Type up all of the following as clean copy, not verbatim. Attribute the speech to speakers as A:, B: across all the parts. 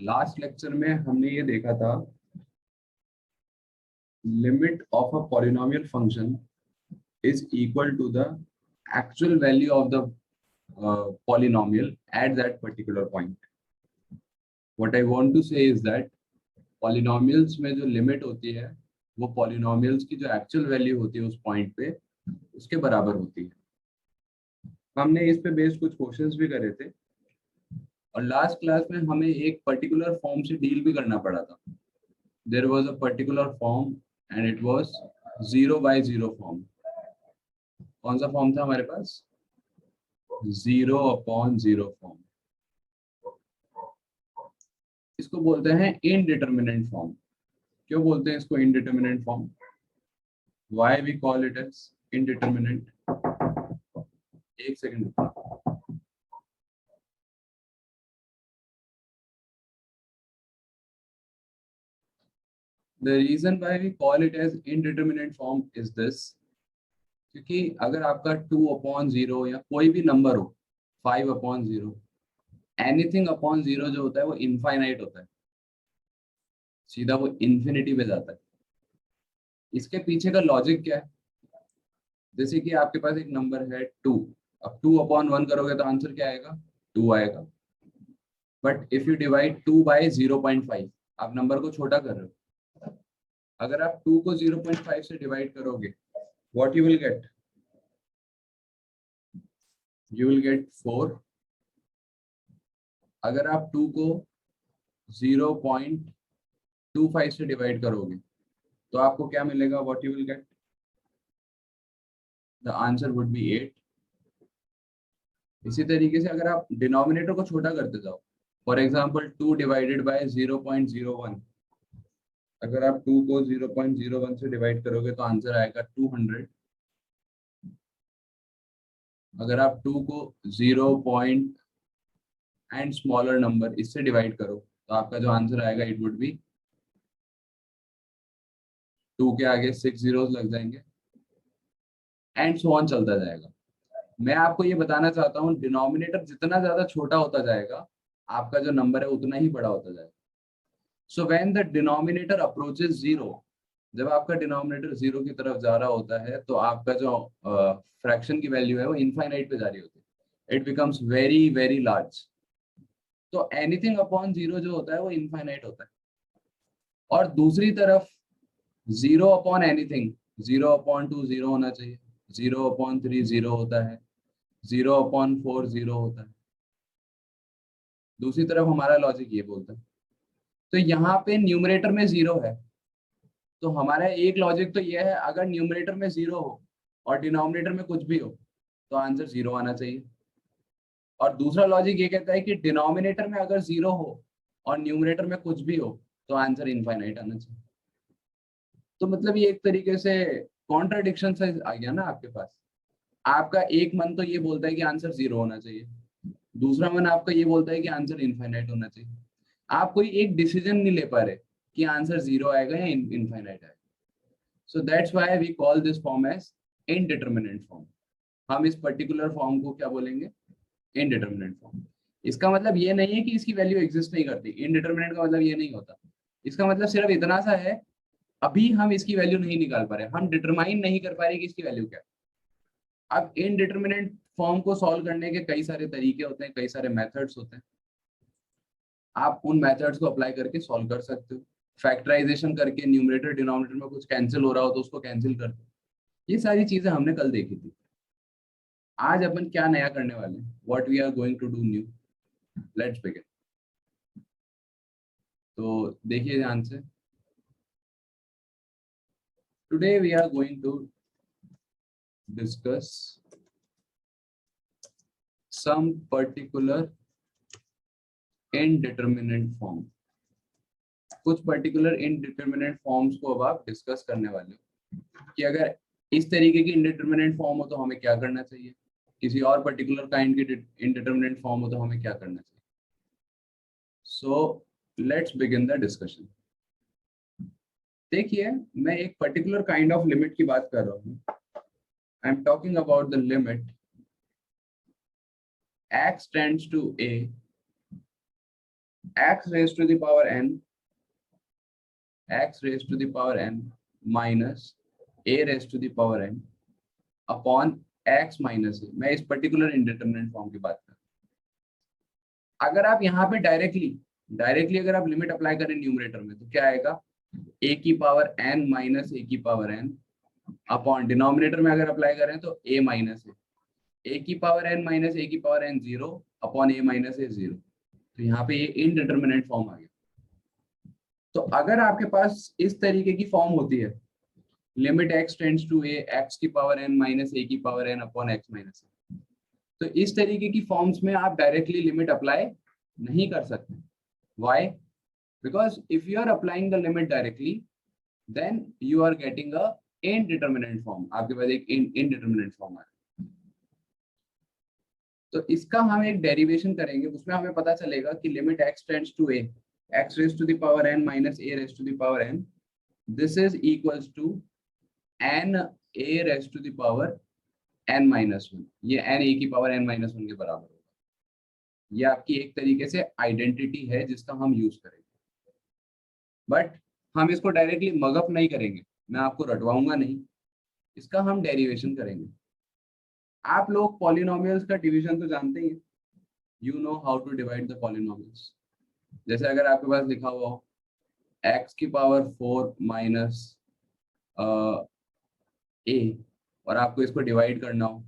A: Last lecture में हमने ये देखा था, limit of a polynomial function is equal to the actual value of the polynomial at that particular point. What I want to say is that polynomials में जो limit होती है वो polynomials की जो एक्चुअल वैल्यू होती है उस पॉइंट पे उसके बराबर होती है। हमने इस पे बेस्ड कुछ क्वेश्चंस भी करे थे और लास्ट क्लास में हमें एक पर्टिकुलर फॉर्म से डील भी करना पड़ा था। There was a particular form and it was 0/0 form. कौन सा फॉर्म था हमारे पास? 0/0 फॉर्म। इसको बोलते हैं इनडिटरमिनेंट फॉर्म। क्यों बोलते हैं इसको indeterminate form? Why we call it as indeterminate? एक सेकंड रुकना। The reason why we call it as indeterminate form is this, क्योंकि अगर आपका 2/0 या कोई भी नंबर हो 5/0, एनीथिंग अपॉन 0 जो होता है वो इनफाइनाइट होता है, सीधा वो इन्फिनिटी पे जाता है। इसके पीछे का लॉजिक क्या है? जैसे कि आपके पास एक नंबर है 2, अब 2/1 करोगे तो आंसर क्या आएगा? 2 आएगा। But if you divide 2 by 0.5, आप नंबर को छोटा कर रहे हो। अगर आप 2 को 0.5 से डिवाइड करोगे, what you will get? You will get 4। अगर आप 2 को 0.25 से डिवाइड करोगे तो आपको क्या मिलेगा? What you will get? The answer would be 8। इसी तरीके से अगर आप डिनोमिनेटर को छोटा करते जाओ, फॉर एग्जाम्पल 2 डिवाइडेड बाय 0.01, अगर आप 2 को 0.01 से डिवाइड करोगे तो आंसर आएगा 200। अगर आप 2 को 0 पॉइंट एंड स्मॉलर नंबर इससे डिवाइड करो तो आपका जो आंसर आएगा इट वुड बी 2 के आगे 6 जीरोस लग जाएंगे एंड सो ऑन चलता जाएगा। मैं आपको ये बताना चाहता हूँ, डिनोमिनेटर जितना ज्यादा छोटा होता जाएगा आपका जो नंबर है उतना ही बड़ा होता जाएगा। So when the denominator approaches 0, जब आपका डिनोमिनेटर 0 की तरफ जा रहा होता है तो आपका जो फ्रैक्शन की वैल्यू है वो इनफाइनाइट पे जा रही होती है। It becomes very very large. तो एनीथिंग अपॉन 0 जो होता है वो इनफाइनाइट होता है। और दूसरी तरफ 0/एनीथिंग, 0/2 0 होना चाहिए, 0/3 0 होता है, 0/4 0 होता है। दूसरी तरफ हमारा लॉजिक ये बोलता है। तो यहाँ पे न्यूमरेटर में 0 है, तो हमारा एक लॉजिक तो ये है, अगर न्यूमरेटर में 0 हो और डिनोमिनेटर में कुछ भी हो तो आंसर 0 आना चाहिए। और दूसरा लॉजिक ये कहता है कि डिनोमिनेटर में अगर 0 हो और न्यूमरेटर में कुछ भी हो तो आंसर इनफाइनाइट आना चाहिए। तो मतलब ये एक तरीके से कॉन्ट्राडिक्शन से आ गया ना आपके पास। आपका एक मन तो ये बोलता है कि आंसर 0 होना चाहिए, दूसरा मन आपका ये बोलता है कि आंसर इनफाइनाइट होना चाहिए। आप कोई एक डिसीजन नहीं ले पा रहे कि आंसर 0 आएगा या इनफाइनाइट आएगा। So that's why we call this form as indeterminate form. हम इस पर्टिकुलर फॉर्म को क्या बोलेंगे? Indeterminate form. इसका मतलब ये नहीं है कि इसकी वैल्यू एग्जिस्ट नहीं करती। इनडिटरमिनेंट का मतलब ये नहीं होता। इसका मतलब सिर्फ इतना सा है, अभी हम इसकी वैल्यू नहीं निकाल पा रहे, हम डिटरमाइन नहीं कर पा रहे कि इसकी वैल्यू क्या है। अब इनडिटरमिनेंट फॉर्म को सॉल्व करने के कई सारे तरीके होते हैं, कई सारे मेथड्स होते हैं। आप उन मेथड्स को अप्लाई करके सॉल्व कर सकते हो। फैक्टराइजेशन करके न्यूमरेटर डिनोमिनेटर में कुछ कैंसिल हो रहा हो तो उसको कैंसिल कर दो। ये सारी चीजें हमने कल देखी थी। आज अपन क्या नया करने वाले हैं? What we are going to do new? Let's begin. तो देखिए ध्यान से, today we are going to discuss some particular indeterminate form। कुछ पर्टिकुलर इनडिटरमिनेट फॉर्म्स को अब आप डिस्कस करने वाले हो कि अगर इस तरीके की इनडिटरमिनेट फॉर्म हो तो हमें क्या करना चाहिए, किसी और पर्टिकुलर काइंड की इनडिटरमिनेट फॉर्म हो तो हमें क्या करना चाहिए। So let's begin the discussion. देखिए, मैं एक पर्टिकुलर काइंड ऑफ लिमिट की बात कर रहा हूँ। I am talking about the limit x tends to a x raised to the power n, x raised to the power n minus a raised to the power n upon x minus a. मैं इस particular indeterminate form की बात कर रहा हूं। अगर आप यहाँ पे डायरेक्टली अगर आप लिमिट अप्लाई करें न्यूमरेटर में तो क्या आएगा, a की पावर n माइनस a की पावर n अपॉन डिनोमिनेटर में अगर अप्लाई करें तो a माइनस ए की पावर n माइनस a की power n 0 upon a minus a 0। तो यहाँ पे ये इनडिटरमिनेट फॉर्म आ गया। तो अगर आपके पास इस तरीके की फॉर्म होती है, limit x tends to a, x की पावर n माइनस a की power n upon x minus a, तो इस तरीके की फॉर्म्स में आप डायरेक्टली लिमिट अप्लाई नहीं कर सकते। Why? Because if you are applying the limit directly then you are getting a indeterminate form, आपके पास एक इनडिटरमिनेट फॉर्म आ रहा है। तो इसका हम एक डेरिवेशन करेंगे, उसमें हमें पता चलेगा कि limit x tends to a, x raise to the power n minus a raise to the power n, this is equals to n a raise to the power n minus 1। ये n a की power n minus 1 के बराबर होगा। ये आपकी एक तरीके से आइडेंटिटी है जिसका हम यूज करेंगे, बट हम इसको डायरेक्टली मगअप नहीं करेंगे, मैं आपको रटवाऊंगा नहीं, इसका हम डेरिवेशन करेंगे। आप लोग पॉलिनोमियल्स का डिवीजन तो जानते ही हैं, you know how to divide the polynomials. जैसे अगर आपके पास लिखा हुआ हो x की पावर 4 माइनस a और आपको इसको डिवाइड करना हो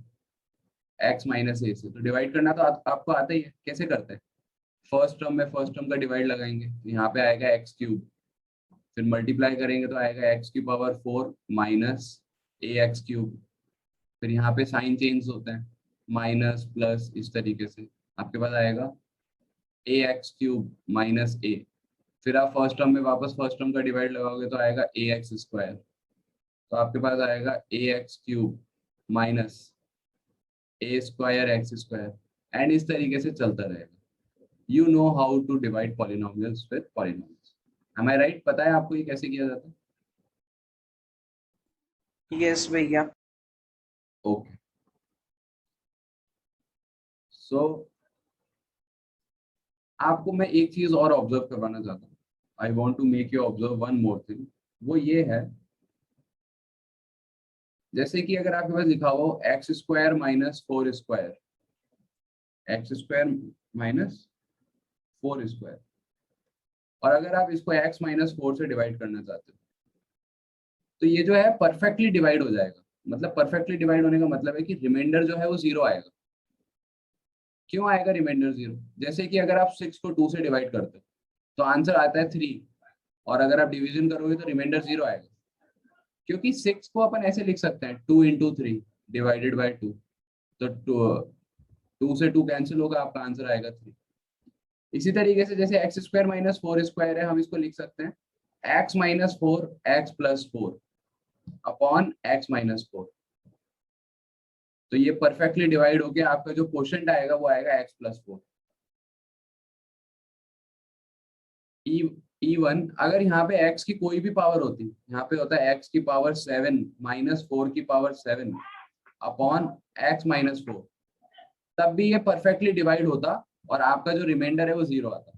A: x माइनस ए से, तो डिवाइड करना तो आपको आता ही है। कैसे करते हैं? फर्स्ट टर्म में फर्स्ट टर्म का डिवाइड लगाएंगे, तो यहाँ पे आएगा एक्स क्यूब, फिर मल्टीप्लाई करेंगे तो आएगा x की पावर 4 माइनस ए एक्स क्यूब, फिर यहाँ पे साइन चेंज होते हैं, माइनस प्लस, इस तरीके से आपके पास आएगा ए एक्स क्यूब माइनस ए। फिर आप फर्स्ट टर्म में वापस फर्स्ट टर्म का डिवाइड लगाओगे तो आएगा ए एक्स स्क्वायर, तो आपके पास आएगा a x cube minus a square x square, and इस तरीके से चलता रहेगा। You know how to divide polynomials with polynomials. Am I right? पता है आपको ये कैसे किया जाता है?
B: यस भैया।
A: ओके, सो आपको मैं एक चीज और ऑब्जर्व करवाना चाहता हूँ। I want to make you observe one more thing, वो ये है, जैसे कि अगर आपके पास लिखा हो x square minus 4 square, x square minus 4 square, और अगर आप इसको x माइनस 4 से डिवाइड करना चाहते हो तो ये जो है परफेक्टली डिवाइड हो जाएगा। मतलब परफेक्टली डिवाइड होने का मतलब है कि रिमाइंडर जो है वो 0 आएगा। क्यों आएगा रिमाइंडर 0? जैसे कि अगर आप 6 को 2 से डिवाइड करते हो तो आंसर आता है 3, और अगर आप डिवीजन करोगे तो रिमाइंडर 0 आएगा, क्योंकि 6 को अपन ऐसे लिख सकते हैं 2 इंटू 3 डिवाइडेड बाई 2, तो 2 से 2 कैंसिल होगा, आपका आंसर आएगा 3। इसी तरीके से जैसे एक्स स्क्वायर माइनस 4 स्क्वायर है, हम इसको लिख सकते हैं x minus 4 x plus 4 upon x minus 4। तो ये परफेक्टली डिवाइड होके आपका जो क्वोशंट आएगा वो आएगा एक्स प्लस 4। इवन अगर यहाँ पे x की कोई भी पावर होती, यहाँ पे होता है x की पावर 7 माइनस 4 की पावर 7 अपॉन x माइनस 4, तब भी ये परफेक्टली डिवाइड होता और आपका जो रिमाइंडर है वो 0 आता।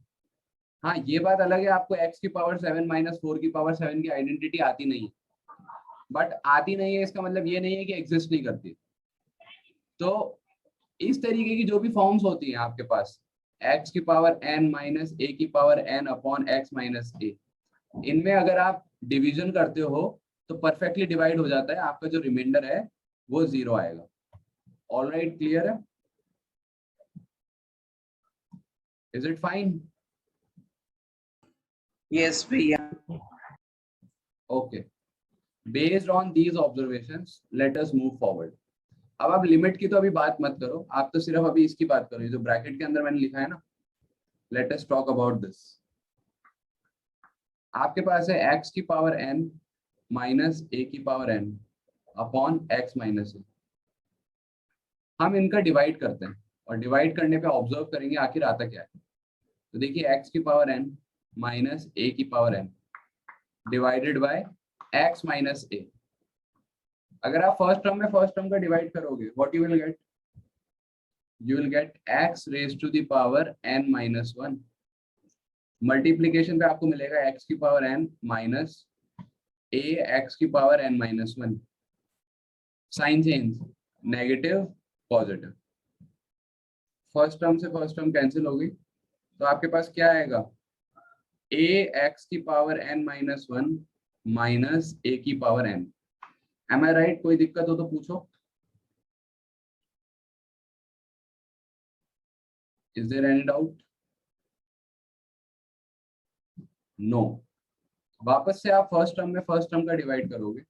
A: हाँ, ये बात अलग है, आपको x की पावर 7 माइनस 4 की पावर 7 की आइडेंटिटी आती नहीं है, बट आती नहीं है इसका मतलब ये नहीं है कि एग्जिस्ट नहीं करती। तो इस तरीके की जो भी फॉर्म्स होती हैं आपके पास, x की पावर n माइनस a की power n upon x minus a, इनमें अगर आप डिवीजन करते हो तो परफेक्टली डिवाइड हो जाता है, आपका जो रिमाइंडर है वो 0 आएगा। ऑलराइट, क्लियर है? Is it fine?
B: यस भैया।
A: Okay, based on these observations let us move forward. अब आप लिमिट की तो अभी बात मत करो, आप तो सिर्फ अभी इसकी बात करो, ये जो ब्रैकेट के अंदर मैंने लिखा है ना, let us talk about this. आपके पास है x की पावर n माइनस a की power n upon x minus a। हम इनका डिवाइड करते हैं और डिवाइड करने पे ऑब्जर्व करेंगे आखिर आता क्या है। तो देखिए x की पावर n माइनस a की power n divided by x minus a। अगर आप फर्स्ट टर्म में फर्स्ट टर्म का डिवाइड करोगे, what you will gate? You will get x raised to the power n minus 1 multiplication पे आपको मिलेगा x की power n minus a x की power n minus 1। Sign change negative positive, first term से first term cancel हो गई, तो आपके पास क्या आएगा, a x की power n minus 1 minus a की power n। Am I right? कोई दिक्कत हो तो पूछो। Is there any doubt? No. वापस से आप फर्स्ट टर्म में फर्स्ट टर्म का डिवाइड करोगे।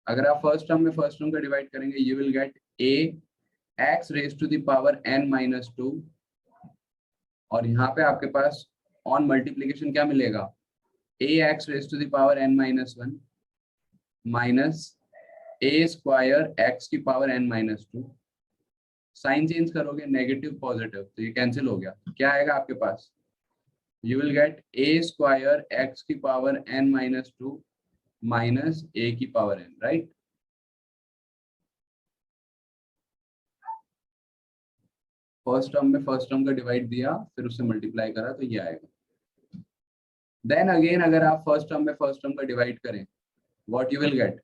A: अगर आप फर्स्ट टर्म में फर्स्ट टर्म का डिवाइड करेंगे, you will get a x raise to the power n minus 2, और यहाँ पे आपके पास ऑन मल्टीप्लीकेशन क्या मिलेगा, a x raise to the power n minus 1 minus a square x की power n minus 2। Sign change करोगे negative positive, तो ये कैंसिल हो गया। क्या आएगा आपके पास, you will get a square x की power n minus 2 minus a की power n, right? First term में फर्स्ट टर्म का डिवाइड दिया, फिर उससे मल्टीप्लाई करा, तो ये आएगा। देन अगेन अगर आप फर्स्ट टर्म में फर्स्ट टर्म का डिवाइड करें, what you will gate,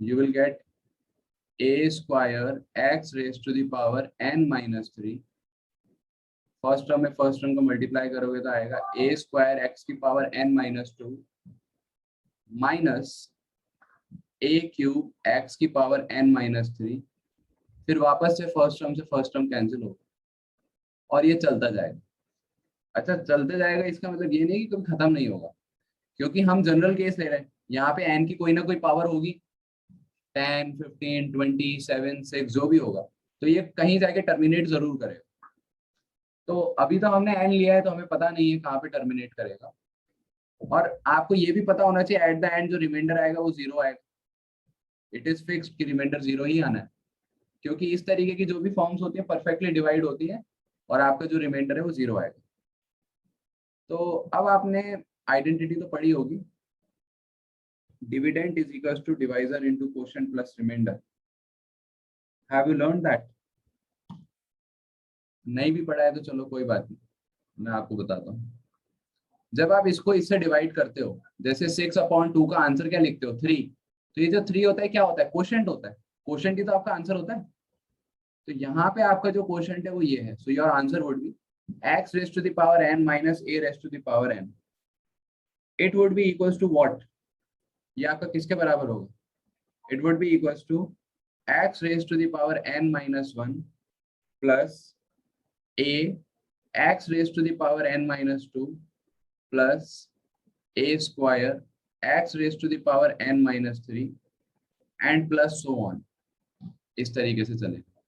A: you will get a square x raised to the power n minus 3। First term में फर्स्ट टर्म को मल्टीप्लाई करोगे तो आएगा a स्क्वायर x की power n minus 2 minus a cube x की power n minus 3। फिर वापस से फर्स्ट टर्म कैंसिल होगा और ये चलता जाएगा। अच्छा, चलते जाएगा इसका मतलब ये नहीं कि कभी खत्म नहीं होगा, क्योंकि हम जनरल केस ले रहे हैं। यहाँ पे n की कोई ना कोई पावर होगी, 10, 15, 20, 7, 6 जो भी होगा, तो ये कहीं जाके टर्मिनेट जरूर करेगा। तो अभी तो हमने n लिया है, तो हमें पता नहीं है कहाँ पे टर्मिनेट करेगा। और आपको ये भी पता होना चाहिए एट द एंड जो रिमाइंडर आएगा वो 0 आएगा। इट इज फिक्स्ड कि रिमाइंडर 0 ही आना है, क्योंकि इस तरीके की जो भी फॉर्म्स होती है परफेक्टली डिवाइड होती है और आपका जो रिमाइंडर है वो 0 आएगा। तो अब आपने आइडेंटिटी तो पढ़ी होगी, dividend is equals to divisor into quotient plus remainder. Have you learn that? नहीं भी पढ़ा है तो चलो कोई बात नहीं, मैं आपको बताता हूँ। जब आप इसको इससे डिवाइड करते हो, जैसे 6/2 का आंसर क्या लिखते हो, 3, तो ये जो 3 होता है क्या होता है, क्वोशिएंट होता है। क्वोशिएंट ही तो आपका आंसर होता है। तो यहाँ पे आपका जो क्वोशिएंट है वो ये है। So your answer would be x raise to the power n minus a raise to the power n। It would be equals to what, ये आपका किसके बराबर होगा, it would be equals to x raise to the power n minus 1 plus a x raise to the power n minus 2 plus a square x raise to the power n minus 3 and plus so on. इस तरीके से चलेगा।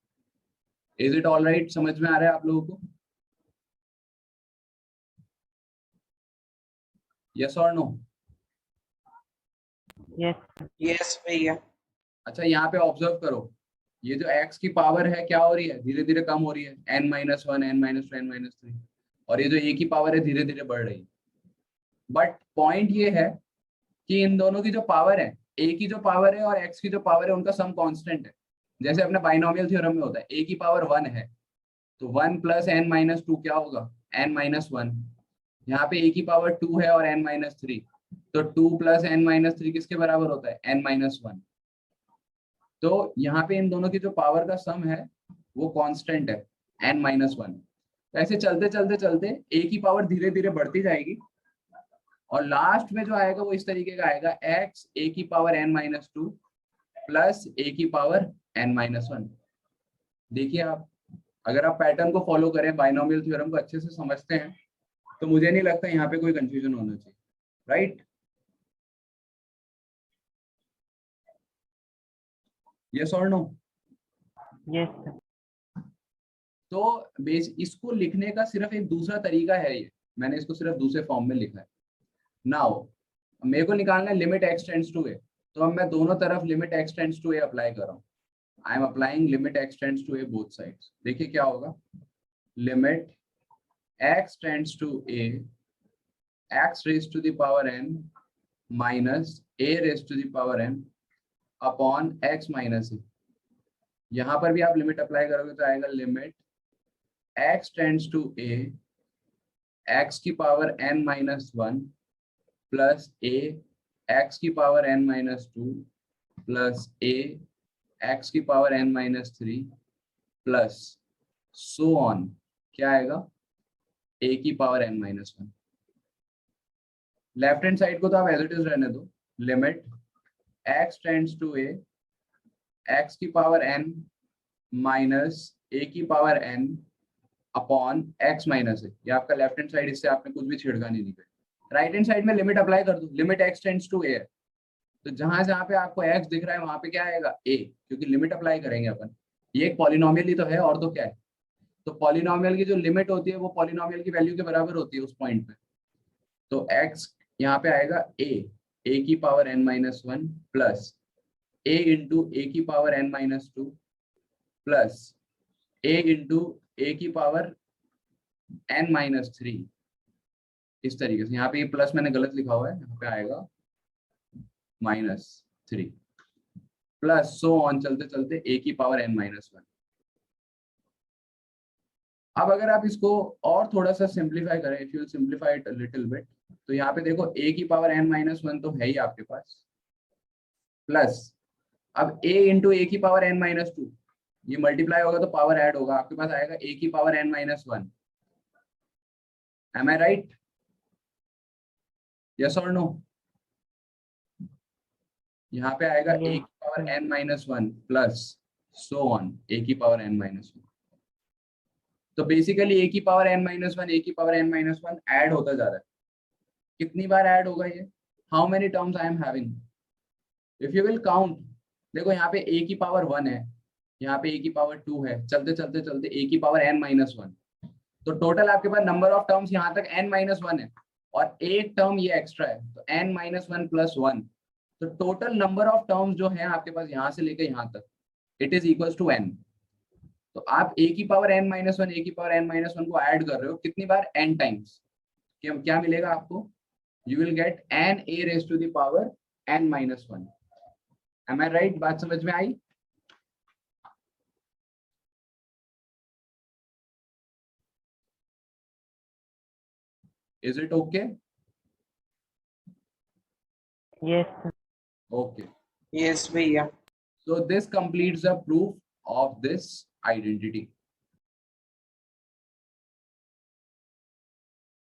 A: Is it all right? समझ में आ रहा है आप लोगों को? यस और नो?
B: Yes भैया।
A: अच्छा, यहाँ पे ऑब्जर्व करो, ये जो x की पावर है क्या हो रही है, धीरे धीरे कम हो रही है, n minus 1, n minus 2, n minus 3, और ये जो a की पावर है धीरे धीरे बढ़ रही है। बट पॉइंट ये है कि इन दोनों की जो पावर है, a की जो पावर है और x की जो पावर है, उनका सम कांस्टेंट है। जैसे अपने बाइनोमियल थ्योरम में होता है, a की पावर 1 है तो 1 प्लस n माइनस 2 क्या होगा, n माइनस 1। यहाँ पे a की पावर 2 है और n माइनस 3, तो 2 प्लस n माइनस 3 किसके बराबर होता है, n माइनस 1। तो यहाँ पे इन दोनों की जो पावर का सम है वो कांस्टेंट है, n माइनस 1। तो ऐसे चलते चलते चलते a की पावर धीरे धीरे बढ़ती जाएगी और लास्ट में जो आएगा वो इस तरीके का आएगा, x a की power n minus 2 plus a की पावर n माइनस 1। देखिए आप, अगर आप पैटर्न को फॉलो करें, बाइनोमियल थ्योरम को अच्छे से समझते हैं, तो मुझे नहीं लगता यहाँ पे कोई कंफ्यूजन होना चाहिए, राइट? यस और नो?
C: Yes sir.
A: तो बेस इसको लिखने का सिर्फ एक दूसरा तरीका है, ये मैंने इसको सिर्फ दूसरे फॉर्म में लिखा है। नाउ मेरे को निकालना है limit x tends to a, तो अब मैं दोनों तरफ limit x tends to a apply कर रहा हूँ। I am applying limit x tends to a both sides. देखिए क्या होगा, limit x tends to a x raise to the power n minus a raise to the power n upon x minus a। यहाँ पर भी आप limit apply करोगे तो आएगा limit x tends to a x की power n minus 1 plus a x की power n minus 2 plus a x की power n minus 3 plus so on, क्या आएगा, a की power n minus 1। Left hand side को तो आप as it is रहने दो, limit x tends to a x की पावर n माइनस a की power n upon x minus है, ये आपका लेफ्ट हैंड साइड, इससे आपने कुछ भी छेड़खानी नहीं करी। राइट हैंड साइड में लिमिट अप्लाई कर दो, limit x tends to a है, तो जहां जहां पे आपको x दिख रहा है वहां पे क्या आएगा, a, क्योंकि लिमिट अप्लाई करेंगे अपन। ये एक पॉलिनोमियल ही तो है, और तो क्या है। तो पॉलिनोमियल की जो लिमिट होती है वो पॉलिनोमियल की वैल्यू के बराबर होती है उस पॉइंट पे। तो x यहाँ पे आएगा a की power n minus 1 plus a into a की power n minus 2 plus a into a की पावर n माइनस 3। इस तरीके से, यहाँ पे ये प्लस मैंने गलत लिखा हुआ है, यहाँ पे आएगा माइनस 3 प्लस सो ऑन, चलते चलते a की पावर n माइनस 1। अब अगर आप इसको और थोड़ा सा सिंप्लीफाई करें, if you simplify it little bit, तो यहाँ पे देखो a की पावर n माइनस 1 तो है ही आपके पास, प्लस अब a इंटू ए की पावर n माइनस 2, ये मल्टीप्लाई होगा तो पावर ऐड होगा, आपके पास आएगा a की power n minus 1। Am I right, yes और नो? यहाँ पे आएगा a की power n minus 1 plus so on a की पावर n माइनस 1। तो बेसिकली a की पावर n माइनस 1 a की पावर n माइनस 1 ऐड होता जा रहा है। कितनी बार ऐड होगा ये, how many terms I am having, if you will count, देखो यहाँ पे a की पावर 1 है, यहाँ पे a की पावर 2 है, चलते चलते चलते a की पावर n माइनस 1, तो टोटल आपके पास नंबर ऑफ टर्म्स यहाँ तक n माइनस 1 है, और एक टर्म ये एक्स्ट्रा है, तो n माइनस 1 प्लस 1, तो टोटल नंबर ऑफ टर्म्स जो है आपके पास यहाँ से लेकर यहाँ तक, it is equal to n। तो आप a की पावर n माइनस 1 a की पावर n माइनस 1 को ऐड कर रहे हो कितनी बार, n टाइम्स, क्या मिलेगा आपको, you will get n a raise to the power n minus 1। Am I right, बात समझ में आई? Is it okay?
C: Yes, sir.
A: Okay,
B: Yes, भैया.
A: so this completes the proof of this identity.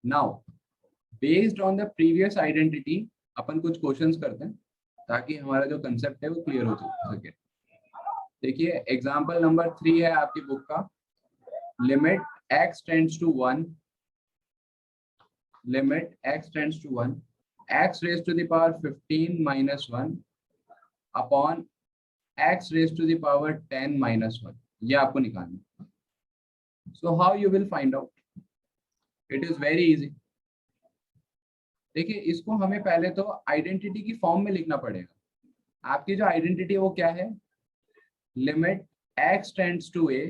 A: Now based on the previous identity अपन कुछ questions करते हैं ताकि हमारा जो कंसेप्ट है वो क्लियर हो सके। देखिए एग्जांपल नंबर 3 है आपकी बुक का, limit x tends to 1, limit x tends to 1 x raise to the power 15 minus 1 upon x raise to the power 10 minus 1, ये आपको निकालना। So how you will find out, it is very easy. देखिए इसको हमें पहले तो identity की form में लिखना पड़ेगा। आपकी जो आइडेंटिटी है वो क्या है, limit x tends to a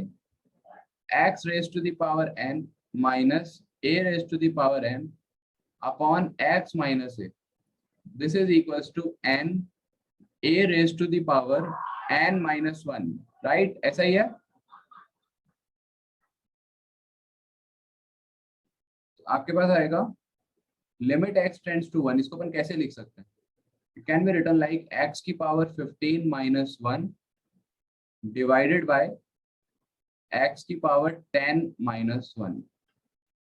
A: x raise to the power n minus a raise to the power n upon x minus a, this is equals to n a raise to the power n minus 1, right, ऐसा ही है। तो आपके पास आएगा limit x tends to 1, इसको अपन कैसे लिख सकते हैं, it can be written like x की power 15 minus 1 divided by x की पावर 10 माइनस 1।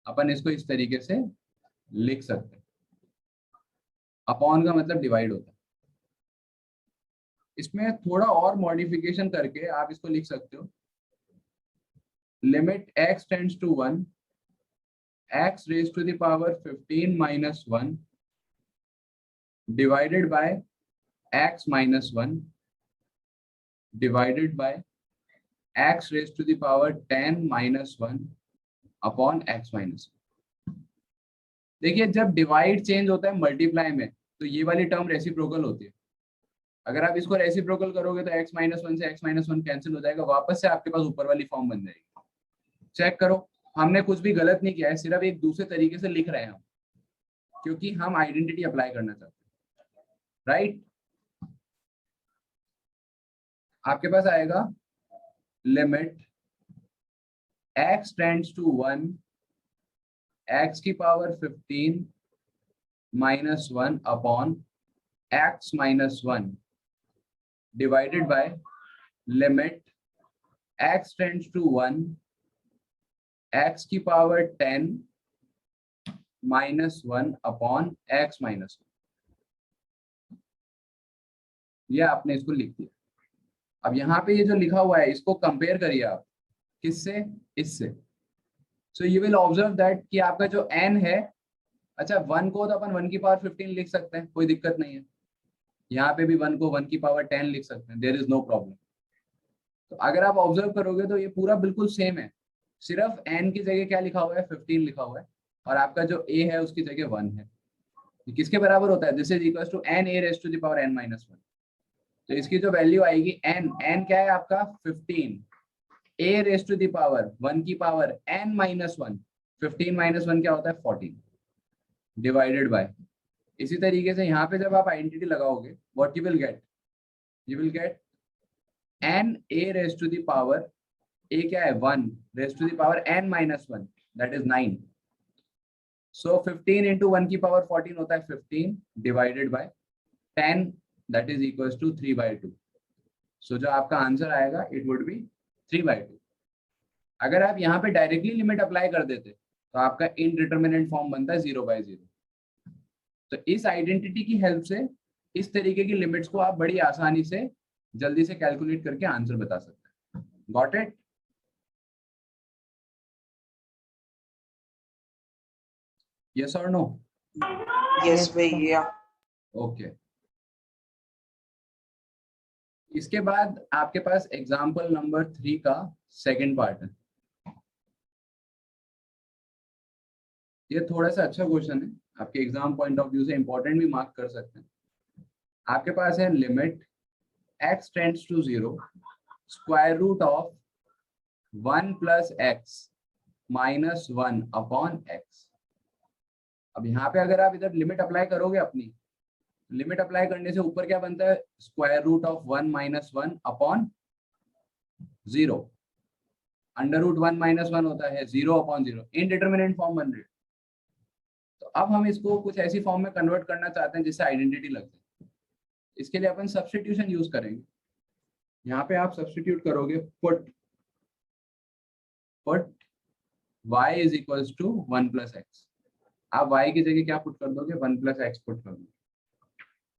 A: अपन इसको इस तरीके से लिख सकते हैं, अपॉन का मतलब डिवाइड होता है। इसमें थोड़ा और मॉडिफिकेशन करके आप इसको लिख सकते हो, limit x tends to 1 x raise to the power 15 minus 1 divided by x minus 1 divided by x raise to the power 10 minus 1 upon x minus 1। देखिए जब डिवाइड चेंज होता है मल्टीप्लाई में तो ये वाली टर्म रेसिप्रोकल होती है। अगर आप इसको रेसिप्रोकल करोगे तो x माइनस 1 से x माइनस 1 कैंसिल हो जाएगा, वापस से आपके पास ऊपर वाली फॉर्म बन जाएगी। चेक करो, हमने कुछ भी गलत नहीं किया है, सिर्फ एक दूसरे तरीके से लिख रहे हैं हम, क्योंकि हम आइडेंटिटी अप्लाई करना चाहते हैं, राइट। आपके पास आएगा limit x tends to 1 x की power 15 minus 1 upon x minus 1 divided by limit x tends to 1 x की power 10 minus 1 upon x minus 1। ये आपने इसको लिख दिया। अब यहाँ पे ये जो लिखा हुआ है इसको कंपेयर करिए आप किससे, इससे। So you will observe that कि आपका जो n है, अच्छा 1 को तो अपन 1 की पावर 15 लिख सकते हैं, कोई दिक्कत नहीं है। यहाँ पे भी 1 को 1 की पावर 10 लिख सकते हैं, देयर इज नो प्रॉब्लम। तो अगर आप ऑब्जर्व करोगे तो ये पूरा बिल्कुल सेम है, सिर्फ n की जगह क्या लिखा हुआ है, 15 लिखा हुआ है, और आपका जो a है उसकी जगह 1 है। ये किसके बराबर होता है, this is equal to n a raise to the power n minus 1। तो इसकी जो वैल्यू आएगी n क्या है आपका 15, a raise to the power 1 की पावर n माइनस 1, 15 माइनस 1 क्या होता है 14 डिवाइडेड बाय। इसी तरीके से यहाँ पे जब आप आइडेंटिटी लगाओगे what you will get n a raise to the power a क्या है 1 raise to the power n minus 1 that is 9। So 15 into 1 की पावर 14 होता है 15 divided by 10 that is equals to 3/2। So जो आपका आंसर आएगा it would B 3/2। अगर आप यहाँ पे डायरेक्टली लिमिट अप्लाई कर देते तो आपका इनडिटरमिनेट फॉर्म बनता है 0/0। तो इस आइडेंटिटी की हेल्प से इस तरीके की लिमिट्स को आप बड़ी आसानी से जल्दी से कैलकुलेट करके आंसर बता सकते हैं। Got it? यस और नो?
B: Yes, भैया।
A: ओके। इसके बाद आपके पास एग्जाम्पल नंबर 3 का सेकंड पार्ट है। ये थोड़ा सा अच्छा क्वेश्चन है, आपके एग्जाम पॉइंट ऑफ व्यू से इंपॉर्टेंट भी मार्क कर सकते हैं। आपके पास है limit x tends to 0 square root of 1 plus x minus 1 upon x। अब यहाँ पे अगर आप इधर लिमिट अप्लाई करोगे, अपनी लिमिट अप्लाई करने से ऊपर क्या बनता है, square root of 1 minus 1 upon 0, under root 1 minus 1 होता है 0 अपॉन 0, इनडिटरमिनेट फॉर्म बन रही है। तो अब हम इसको कुछ ऐसी फॉर्म में कन्वर्ट करना चाहते हैं जिससे आइडेंटिटी लग जाए। इसके लिए अपन सब्स्टिट्यूशन यूज करेंगे। यहाँ पे आप सब्स्टिट्यूट करोगे put y is equals to 1 plus x. आप y की जगह क्या पुट कर दोगे, 1 प्लस एक्स पुट कर दोगे।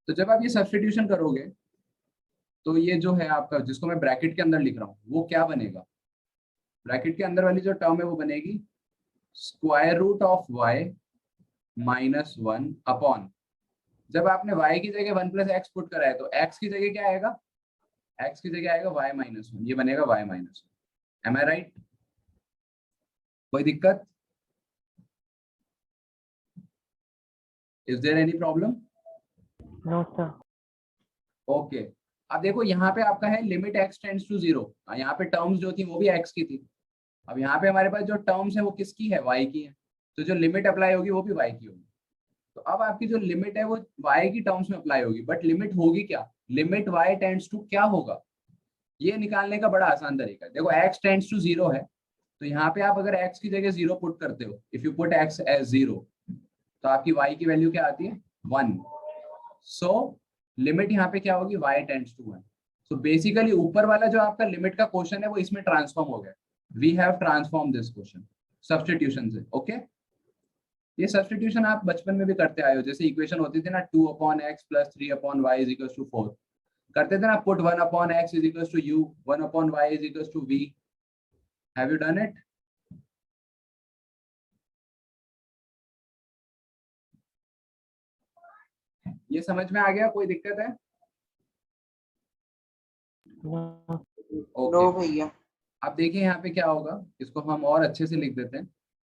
A: तो जब आप ये सब्स्टिट्यूशन करोगे तो ये जो है आपका, जिसको मैं ब्रैकेट के अंदर लिख रहा हूँ, वो क्या बनेगा, ब्रैकेट के अंदर वाली जो टर्म है वो बनेगी square root of y minus 1 upon, जब आपने y की जगह 1 प्लस एक्स पुट करा है तो x की जगह क्या आएगा, x की जगह आएगा y माइनस 1, ये बनेगा y minus 1। Am I right? कोई दिक्कत? Is there any problem?
C: No, sir.
A: Okay. अब देखो यहाँ पे आपका है लिमिट x टेंड्स टू 0, यहाँ पे टर्म्स जो थी वो भी x की थी। अब यहाँ पे हमारे पास जो टर्म्स है वो किसकी है, y की है, तो जो लिमिट अप्लाई होगी वो भी y की होगी। तो अब आपकी जो लिमिट है वो y की टर्म्स में अप्लाई होगी, बट लिमिट होगी क्या, लिमिट y टेंड्स टू क्या होगा, ये निकालने का बड़ा आसान तरीका है। देखो x टेंड्स टू 0 है, तो यहाँ पे आप अगर x की जगह 0 पुट करते हो, if you put x as 0, तो आपकी y की वैल्यू क्या आती है 1। सो लिमिट यहाँ पे क्या होगी, y tends to 1। So basically ऊपर वाला जो आपका लिमिट का क्वेश्चन है वो इसमें ट्रांसफॉर्म हो गया। We have transform this question substitution से। ओके, ये सब्स्टिट्यूशन आप बचपन में भी करते आए हो, जैसे इक्वेशन होती थी ना 2 upon x plus 3 upon y is equal to 4, करते थे ना, put 1 upon x is equal to u, 1 upon y is equal to v. Have you done it? ये समझ में आ गया, कोई दिक्कत है?
C: No.
A: ओके।
B: नो भैया।
A: अब देखिए यहाँ पे क्या होगा, इसको हम और अच्छे से लिख देते हैं।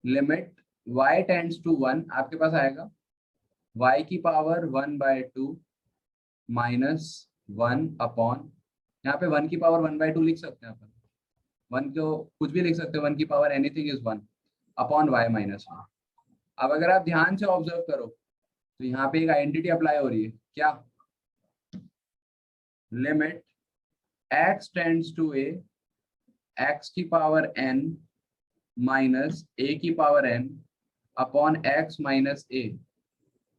A: लिमिट y टेंड्स टू 1, आपके पास आएगा y की पावर 1/2 माइनस 1 अपॉन, यहाँ पे 1 की पावर 1/2 लिख सकते हैं अपन, 1 को कुछ भी लिख सकते हैं, 1 की power anything is 1 upon y minus 1। अब अगर आप ध्यान से ऑब्जर्व करो तो यहाँ पे एक आइडेंटिटी अप्लाई हो रही है, क्या, limit x tends to a, x की पावर n माइनस a की power n upon x minus a,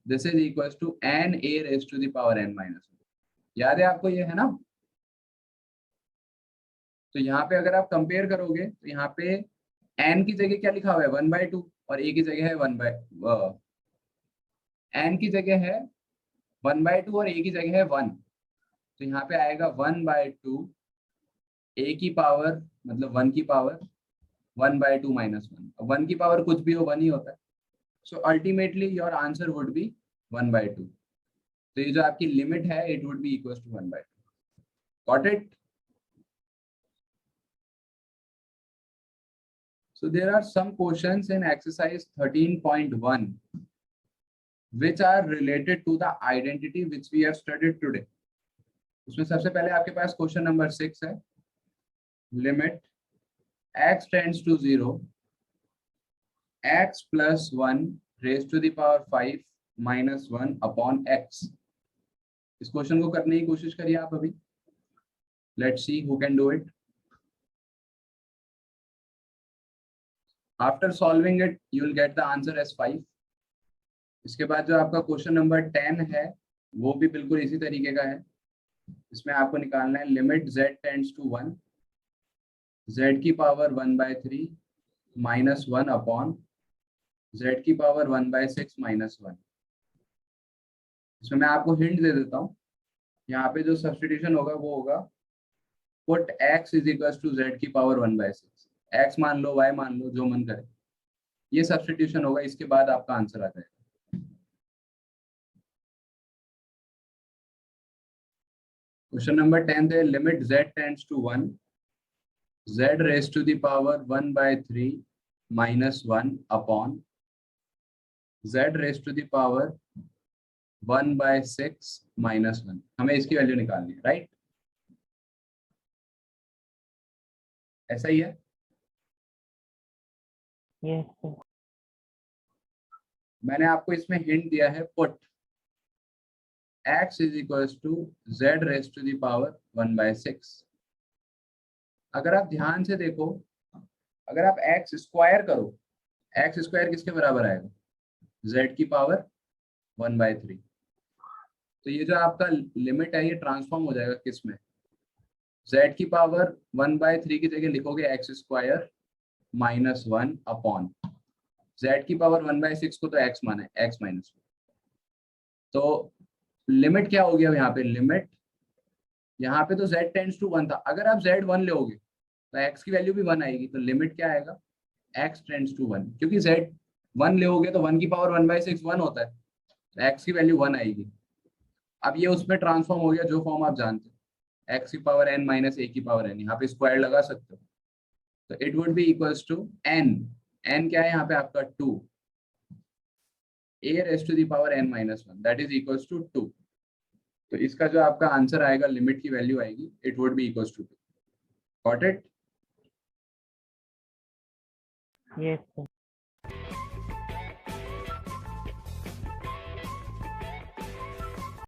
A: this is equal to n a raise to the power n minus 1। याद है आपको, ये है ना? तो यहाँ पे अगर आप कंपेयर करोगे तो यहाँ पे n की जगह क्या लिखा हुआ है 1/2 और a की जगह है 1/, n की जगह है 1/2 और a की जगह है 1, तो यहाँ पे आएगा 1/2 a की पावर मतलब 1 की पावर 1/2 माइनस 1। 1 की पावर कुछ भी हो 1 ही होता है, so ultimately your answer would be 1/2। तो ये जो आपकी लिमिट है it would be equal to 1/2। Got it? So there are some questions in exercise 13.1 which are related to the identity which we have studied today. उसमें सबसे पहले आपके पास क्वेश्चन नंबर 6 है, limit x tends to 0 x plus 1 raise to the power 5 minus 1 upon x। इस question को करने की कोशिश करिए आप अभी। Let's see who can do it. After solving it, you will get the answer as 5. इसके बाद जो आपका क्वेश्चन नंबर 10 है वो भी बिल्कुल इसी तरीके का है। इसमें आपको निकालना है limit z tends to 1 z की पावर 1/3 माइनस 1 अपॉन z की पावर 1/6 माइनस 1। इसमें मैं आपको हिंट दे देता हूँ, यहाँ पे जो सब्स्टिट्यूशन होगा वो होगा put x is equal to z की पावर 1/6। x मान लो, y मान लो, जो मन करे, ये सब्स्टिट्यूशन होगा। इसके बाद आपका आंसर आ जाएगा। क्वेश्चन नंबर 10 है limit z tends to 1 z raise to the power 1/3 minus 1 upon z raise to the power 1/6 minus 1। हमें इसकी वैल्यू निकालनी है, राइट? ऐसा ही है।
C: Yes, sir.
A: मैंने आपको इसमें हिंट दिया है put x is equal to z raise to the power 1/6। अगर आप ध्यान से देखो, अगर आप x स्क्वायर करो, x स्क्वायर किसके बराबर आएगा? z की पावर 1/3। तो ये जो आपका लिमिट है ये ट्रांसफॉर्म हो जाएगा किस में? z की पावर 1/3 की जगह लिखोगे x square minus 1 upon z की पावर 1/6 को तो x माना है, x माइनस 1। तो लिमिट क्या हो गया यहाँ पे? लिमिट यहाँ पे तो z टेंड्स टू 1 था, अगर आप z 1 लोगे तो x की वैल्यू भी 1 आएगी। तो लिमिट क्या आएगा? x टेंड्स टू 1, क्योंकि z 1 लोगे तो 1 की पावर 1/6 1 होता है, तो x की वैल्यू 1 आएगी। अब ये उसमें ट्रांसफॉर्म हो गया जो फॉर्म आप जानते हो, x की पावर n माइनस a की पावर n, यहाँ पे स्क्वायर लगा सकते हो। तो it would be equals to n, n क्या है यहाँ पे आपका 2, a raise to the power n minus 1 that is equals to 2। तो इसका जो आपका आंसर आएगा, लिमिट की वैल्यू आएगी, it would be equals to 2। Got it?
C: Yes, sir.